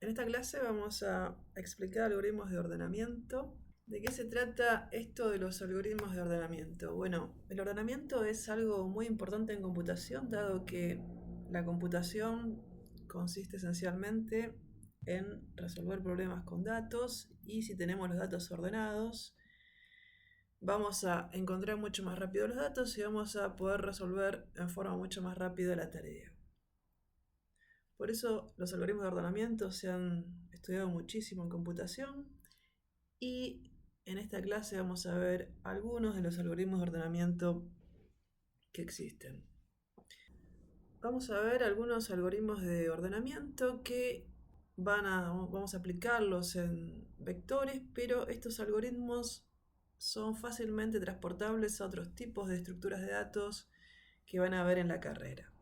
En esta clase vamos a explicar algoritmos de ordenamiento. ¿De qué se trata esto de los algoritmos de ordenamiento? Bueno, el ordenamiento es algo muy importante en computación, dado que la computación consiste esencialmente en resolver problemas con datos, y si tenemos los datos ordenados, vamos a encontrar mucho más rápido los datos y vamos a poder resolver en forma mucho más rápida la tarea. Por eso los algoritmos de ordenamiento se han estudiado muchísimo en computación, y en esta clase vamos a ver algunos de los algoritmos de ordenamiento que existen. Vamos a ver algunos algoritmos de ordenamiento que vamos a aplicarlos en vectores, pero estos algoritmos son fácilmente transportables a otros tipos de estructuras de datos que van a ver en la carrera.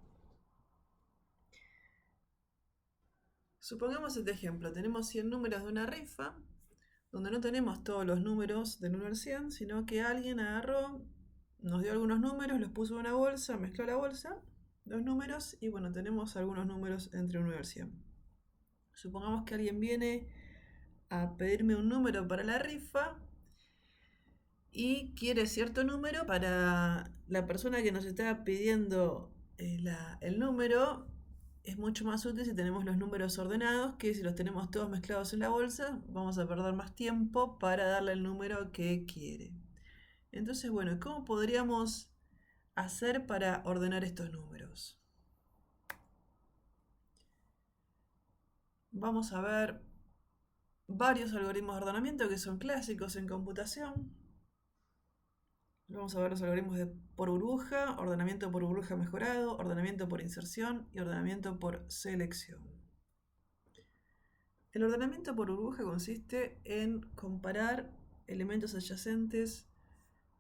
Supongamos este ejemplo: tenemos 100 números de una rifa, donde no tenemos todos los números del 1 al 100, sino que alguien agarró, nos dio algunos números, los puso en una bolsa, mezcló la bolsa, los números, y bueno, tenemos algunos números entre 1 y el 100. Supongamos que alguien viene a pedirme un número para la rifa y quiere cierto número. Para la persona que nos está pidiendo el número, es mucho más útil si tenemos los números ordenados, que si los tenemos todos mezclados en la bolsa, vamos a perder más tiempo para darle el número que quiere. Entonces, bueno, ¿cómo podríamos hacer para ordenar estos números? Vamos a ver varios algoritmos de ordenamiento que son clásicos en computación. Vamos a ver los algoritmos por burbuja, ordenamiento por burbuja mejorado, ordenamiento por inserción y ordenamiento por selección. El ordenamiento por burbuja consiste en comparar elementos adyacentes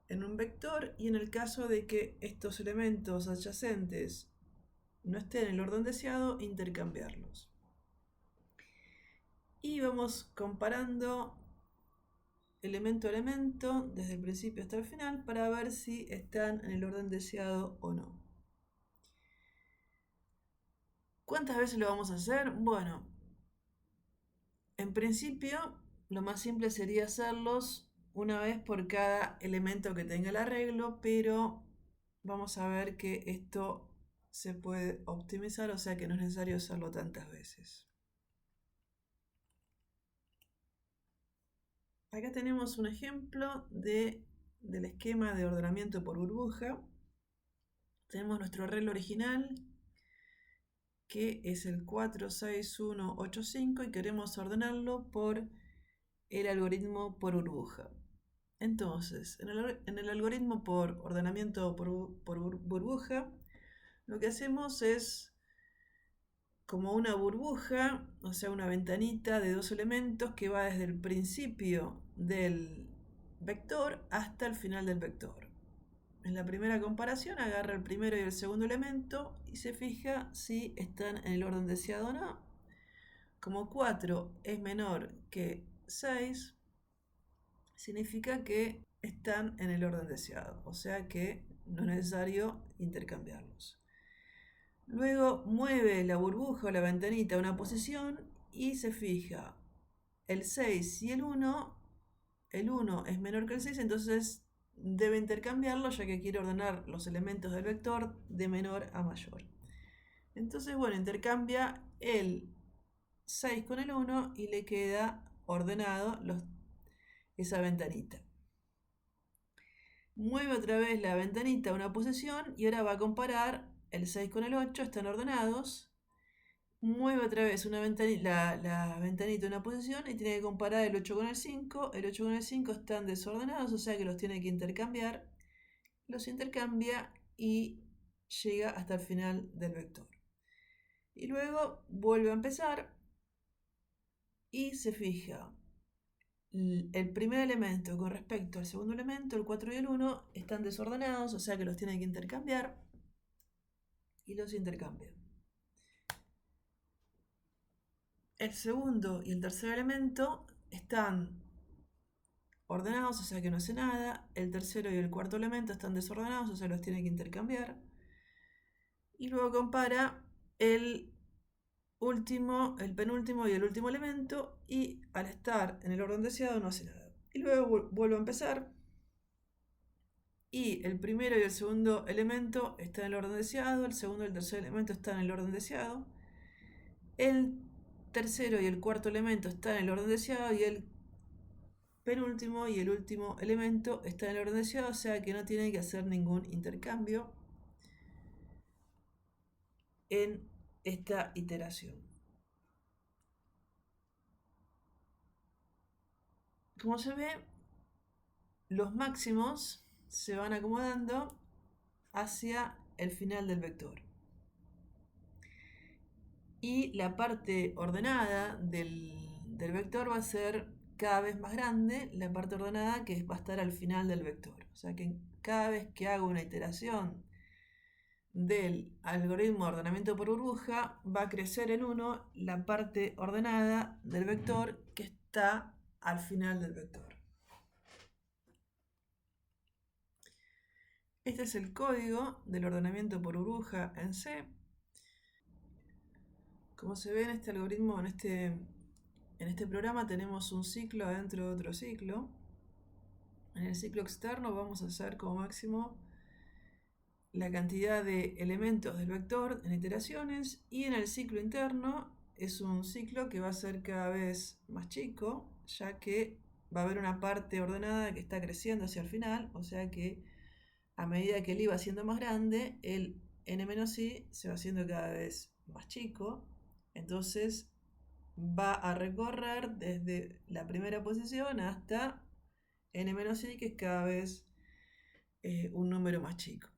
en un vector, y en el caso de que estos elementos adyacentes no estén en el orden deseado, intercambiarlos. Y vamos comparando elemento a elemento desde el principio hasta el final para ver si están en el orden deseado o no. ¿Cuántas veces lo vamos a hacer? Bueno, en principio lo más simple sería hacerlos una vez por cada elemento que tenga el arreglo, pero vamos a ver que esto se puede optimizar, o sea que no es necesario hacerlo tantas veces. Acá tenemos un ejemplo del esquema de ordenamiento por burbuja. Tenemos nuestro arreglo original, que es el 46185, y queremos ordenarlo por el algoritmo por burbuja. Entonces, en el algoritmo por ordenamiento por burbuja, lo que hacemos es como una burbuja, o sea, una ventanita de dos elementos que va desde el principio del vector hasta el final del vector. En la primera comparación agarra el primero y el segundo elemento y se fija si están en el orden deseado o no. Como 4 es menor que 6, significa que están en el orden deseado, o sea que no es necesario intercambiarlos. Luego mueve la burbuja o la ventanita a una posición y se fija el 6 y el 1 es menor que el 6, entonces debe intercambiarlo, ya que quiere ordenar los elementos del vector de menor a mayor. Entonces, bueno, intercambia el 6 con el 1 y le queda ordenado esa ventanita. Mueve otra vez la ventanita a una posición y ahora va a comparar el 6 con el 8, están ordenados. Mueve otra vez la ventanita a una posición y tiene que comparar el 8 con el 5. El 8 con el 5 están desordenados, o sea que los tiene que intercambiar. Los intercambia y llega hasta el final del vector. Y luego vuelve a empezar y se fija el primer elemento con respecto al segundo elemento, el 4 y el 1, están desordenados, o sea que los tiene que intercambiar, y los intercambia. El segundo y el tercer elemento están ordenados, o sea que no hace nada. El tercero y el cuarto elemento están desordenados, o sea los tiene que intercambiar. Y luego compara el penúltimo y el último elemento, y al estar en el orden deseado no hace nada. Y luego vuelvo a empezar, y el primero y el segundo elemento están en el orden deseado, el segundo y el tercer elemento están en el orden deseado, el tercero y el cuarto elemento están en el orden deseado, y el penúltimo y el último elemento están en el orden deseado, o sea que no tienen que hacer ningún intercambio en esta iteración. Como se ve, los máximos se van acomodando hacia el final del vector. Y la parte ordenada del vector va a ser cada vez más grande, la parte ordenada que va a estar al final del vector. O sea que cada vez que hago una iteración del algoritmo de ordenamiento por burbuja, va a crecer en 1 la parte ordenada del vector que está al final del vector. Este es el código del ordenamiento por burbuja en C. Como se ve en este algoritmo, en este programa tenemos un ciclo dentro de otro ciclo. En el ciclo externo vamos a hacer como máximo la cantidad de elementos del vector en iteraciones, y en el ciclo interno es un ciclo que va a ser cada vez más chico, ya que va a haber una parte ordenada que está creciendo hacia el final, o sea que a medida que el i va siendo más grande, el n-i se va haciendo cada vez más chico, entonces va a recorrer desde la primera posición hasta n-i, que es cada vez un número más chico.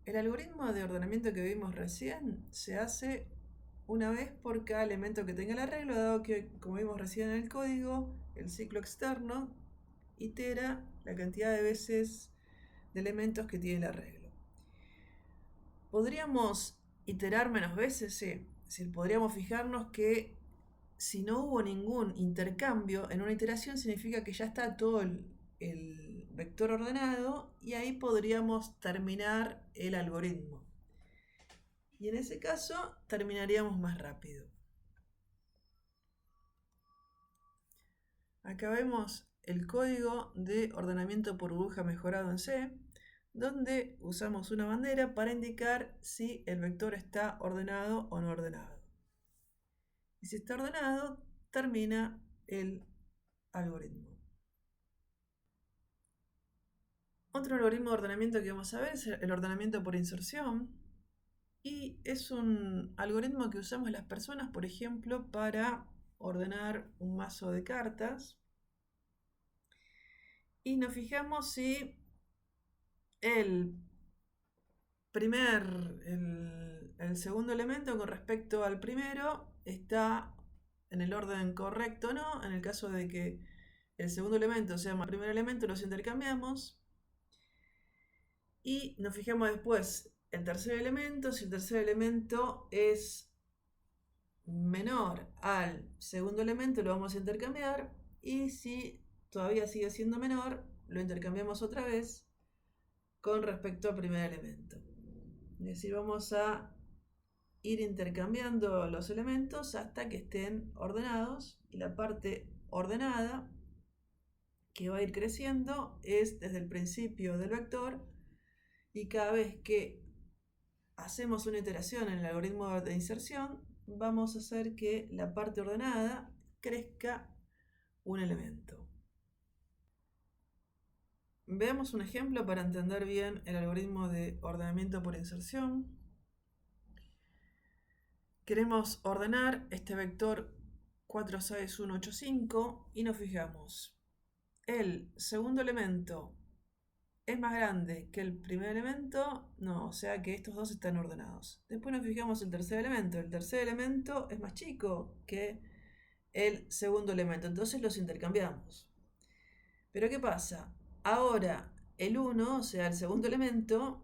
El algoritmo de ordenamiento que vimos recién se hace una vez por cada elemento que tenga el arreglo, dado que, como vimos recién en el código, el ciclo externo itera la cantidad de veces de elementos que tiene el arreglo. ¿Podríamos iterar menos veces? Sí. Es decir, podríamos fijarnos que si no hubo ningún intercambio en una iteración, significa que ya está todo el vector ordenado, y ahí podríamos terminar el algoritmo. Y en ese caso terminaríamos más rápido. Acá vemos el código de ordenamiento por burbuja mejorado en C, donde usamos una bandera para indicar si el vector está ordenado o no ordenado. Y si está ordenado, termina el algoritmo. Otro algoritmo de ordenamiento que vamos a ver es el ordenamiento por inserción. Y es un algoritmo que usamos las personas, por ejemplo, para ordenar un mazo de cartas. Y nos fijamos si el segundo elemento con respecto al primero está en el orden correcto o no. En el caso de que el segundo elemento sea más el primer elemento, los intercambiamos. Y nos fijamos después el tercer elemento, si el tercer elemento es menor al segundo elemento, lo vamos a intercambiar, y si todavía sigue siendo menor, lo intercambiamos otra vez con respecto al primer elemento. Es decir, vamos a ir intercambiando los elementos hasta que estén ordenados, y la parte ordenada que va a ir creciendo es desde el principio del vector, y cada vez que hacemos una iteración en el algoritmo de inserción, vamos a hacer que la parte ordenada crezca un elemento. Veamos un ejemplo para entender bien el algoritmo de ordenamiento por inserción. Queremos ordenar este vector 46185 y nos fijamos. El segundo elemento es más grande que el primer elemento, no, o sea que estos dos están ordenados. Después nos fijamos el tercer elemento. El tercer elemento es más chico que el segundo elemento, entonces los intercambiamos. Pero ¿qué pasa? Ahora el 1, o sea el segundo elemento,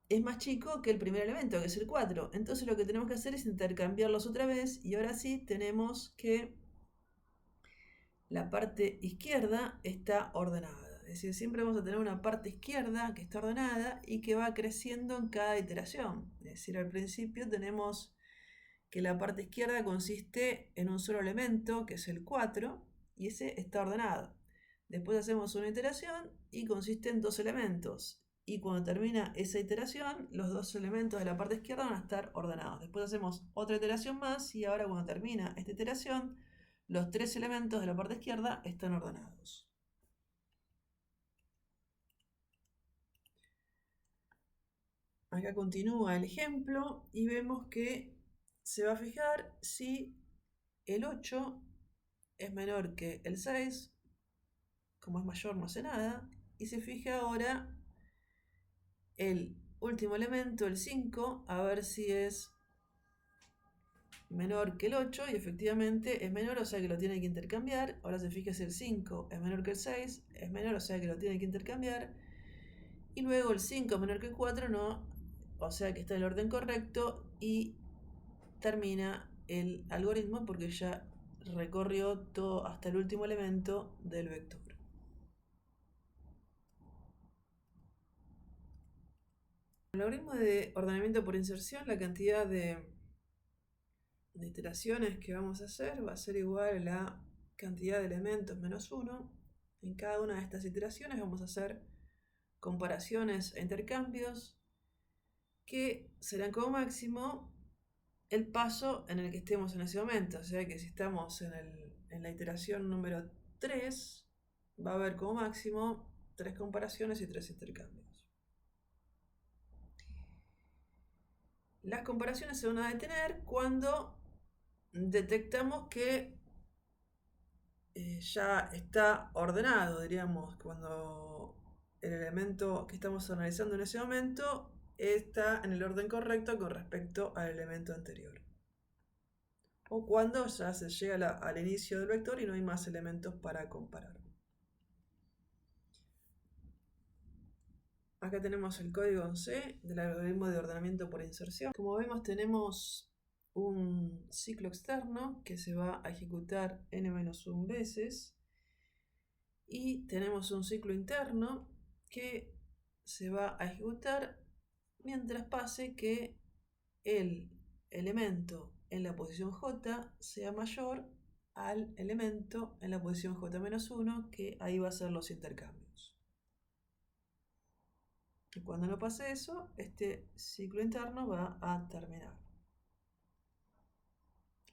es más chico que el primer elemento, que es el 4. Entonces lo que tenemos que hacer es intercambiarlos otra vez, y ahora sí tenemos que la parte izquierda está ordenada. decir, siempre vamos a tener una parte izquierda que está ordenada y que va creciendo en cada iteración. Es decir, al principio tenemos que la parte izquierda consiste en un solo elemento, que es el 4, y ese está ordenado. Después hacemos una iteración y consiste en 2 elementos. Y cuando termina esa iteración, los 2 elementos de la parte izquierda van a estar ordenados. Después hacemos otra iteración más y ahora cuando termina esta iteración, los 3 elementos de la parte izquierda están ordenados. Acá continúa el ejemplo y vemos que se va a fijar si el 8 es menor que el 6, como es mayor no hace nada, y se fija ahora el último elemento, el 5, a ver si es menor que el 8, y efectivamente es menor, o sea que lo tiene que intercambiar. Ahora se fija si el 5 es menor que el 6, es menor, o sea que lo tiene que intercambiar. Y luego el 5 es menor que el 4, no, o sea que está en el orden correcto y termina el algoritmo porque ya recorrió todo hasta el último elemento del vector. El algoritmo de ordenamiento por inserción, la cantidad de iteraciones que vamos a hacer va a ser igual a la cantidad de elementos menos 1. En cada una de estas iteraciones vamos a hacer comparaciones e intercambios que serán como máximo el paso en el que estemos en ese momento. O sea que si estamos en la iteración número 3, va a haber como máximo 3 comparaciones y 3 intercambios. Las comparaciones se van a detener cuando detectamos que ya está ordenado, diríamos, cuando el elemento que estamos analizando en ese momento está en el orden correcto con respecto al elemento anterior. O cuando ya se llega al inicio del vector y no hay más elementos para comparar. Acá tenemos el código en C del algoritmo de ordenamiento por inserción. Como vemos, tenemos un ciclo externo que se va a ejecutar n-1 veces y tenemos un ciclo interno que se va a ejecutar mientras pase que el elemento en la posición J sea mayor al elemento en la posición J-1, que ahí va a ser los intercambios. Y cuando no pase eso, este ciclo interno va a terminar.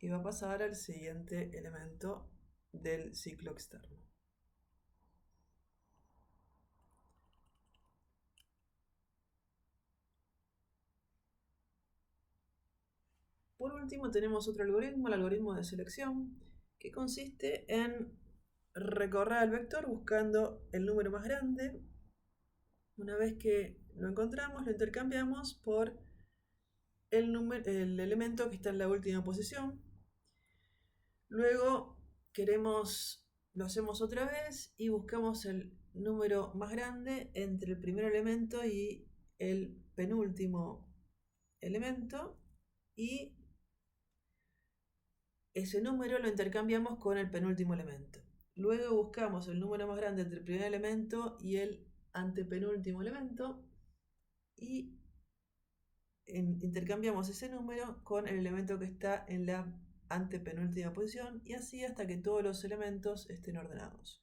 Y va a pasar al siguiente elemento del ciclo externo. Por último tenemos otro algoritmo, el algoritmo de selección, que consiste en recorrer el vector buscando el número más grande. Una vez que lo encontramos, lo intercambiamos por el elemento que está en la última posición. Luego lo hacemos otra vez y buscamos el número más grande entre el primer elemento y el penúltimo elemento, y ese número lo intercambiamos con el penúltimo elemento. Luego buscamos el número más grande entre el primer elemento y el antepenúltimo elemento y intercambiamos ese número con el elemento que está en la antepenúltima posición, y así hasta que todos los elementos estén ordenados.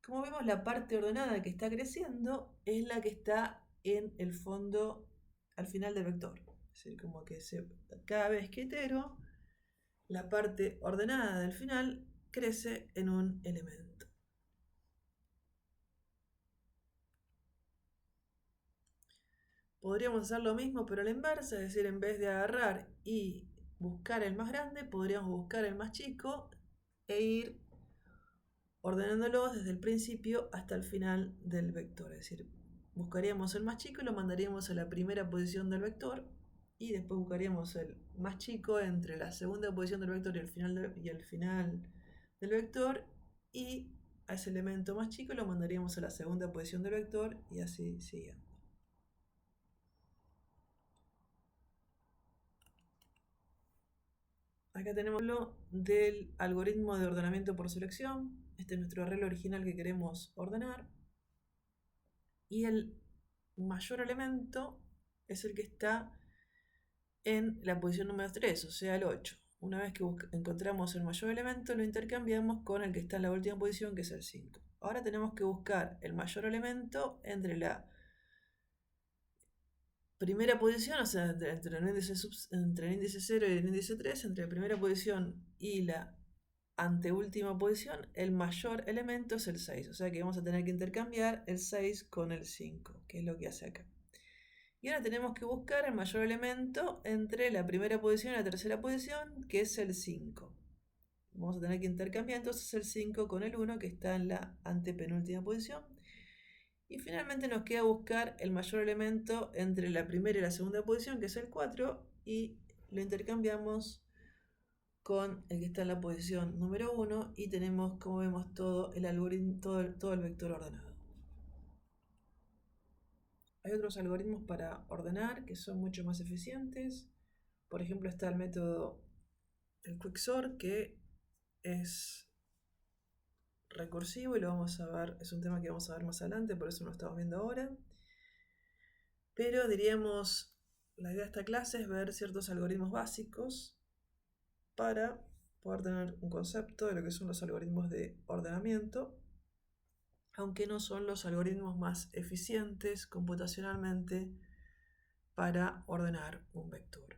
Como vemos, la parte ordenada que está creciendo es la que está en el fondo al final del vector. Es decir, como que cada vez que itero, la parte ordenada del final crece en un elemento. Podríamos hacer lo mismo pero a la inversa, es decir, en vez de agarrar y buscar el más grande, podríamos buscar el más chico e ir ordenándolos desde el principio hasta el final del vector. Es decir, buscaríamos el más chico y lo mandaríamos a la primera posición del vector, y después buscaríamos el más chico entre la segunda posición del vector y el final del vector, y a ese elemento más chico lo mandaríamos a la segunda posición del vector, y así siguiendo. Acá tenemos lo del algoritmo de ordenamiento por selección. Este es nuestro arreglo original que queremos ordenar. y el mayor elemento es el que está en la posición número 3, o sea el 8. Una vez que encontramos el mayor elemento, lo intercambiamos con el que está en la última posición, que es el 5. Ahora tenemos que buscar el mayor elemento entre la primera posición, o sea, entre el índice 0 y el índice 3, entre la primera posición y la anteúltima posición, el mayor elemento es el 6. O sea que vamos a tener que intercambiar el 6 con el 5, que es lo que hace acá. Y ahora tenemos que buscar el mayor elemento entre la primera posición y la tercera posición, que es el 5. Vamos a tener que intercambiar entonces el 5 con el 1, que está en la antepenúltima posición. Y finalmente nos queda buscar el mayor elemento entre la primera y la segunda posición, que es el 4, y lo intercambiamos con el que está en la posición número 1 y tenemos, como vemos, todo el algoritmo, todo el vector ordenado. Hay otros algoritmos para ordenar que son mucho más eficientes. Por ejemplo, está el método del Quicksort, que es recursivo y lo vamos a ver, es un tema que vamos a ver más adelante, por eso no lo estamos viendo ahora. Pero diríamos, la idea de esta clase es ver ciertos algoritmos básicos para poder tener un concepto de lo que son los algoritmos de ordenamiento, aunque no son los algoritmos más eficientes computacionalmente para ordenar un vector.